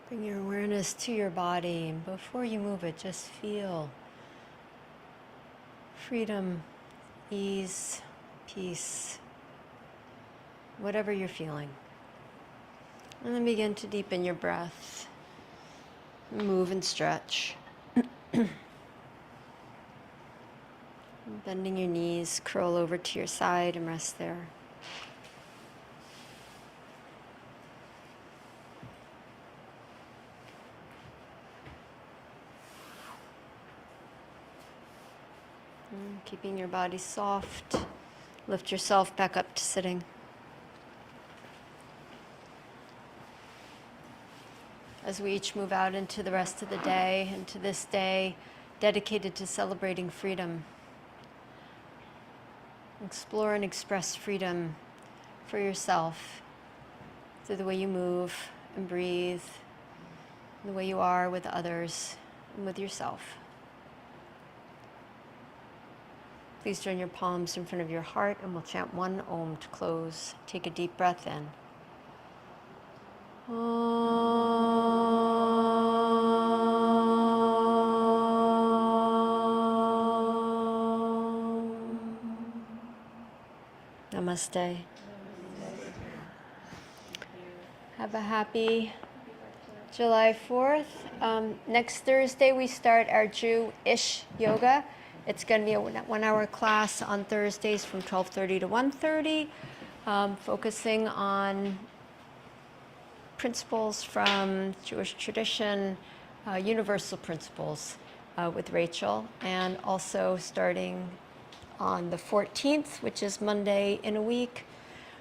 [SPEAKER 1] Bring your awareness to your body, and before you move it, just feel freedom, ease, peace, whatever you're feeling. And then begin to deepen your breath, move and stretch. Bending your knees, curl over to your side and rest there. Keeping your body soft, lift yourself back up to sitting. As we each move out into the rest of the day, into this day dedicated to celebrating freedom. Explore and express freedom for yourself through the way you move and breathe, the way you are with others and with yourself. Please join your palms in front of your heart and we'll chant one Om to close. Take a deep breath in. Namaste. Have a happy July 4th. Next Thursday we start our Jewish yoga. It's going to be a 1-hour class on Thursdays from 12:30 to 1:30, focusing on principles from Jewish tradition, universal principles with Rachel, and also starting on the 14th, which is Monday in a week,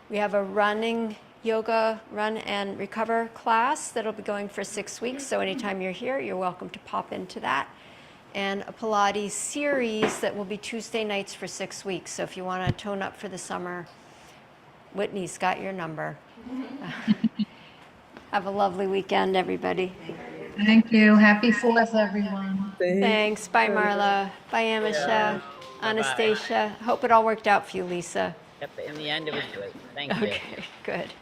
[SPEAKER 1] we have a running yoga run and recover class that'll be going for 6 weeks. So anytime you're here, you're welcome to pop into that. And a Pilates series that will be Tuesday nights for 6 weeks. So if you want to tone up for the summer, Whitney's got your number. Have a lovely weekend, everybody.
[SPEAKER 5] Thank you. Happy 4th, everyone.
[SPEAKER 1] Thanks. Bye, Marla. Bye, Amisha.
[SPEAKER 2] Bye-bye.
[SPEAKER 1] Anastasia. Hope it all worked out for you, Lisa.
[SPEAKER 2] Yep, in the end, it was great. Thank you.
[SPEAKER 1] Okay, good.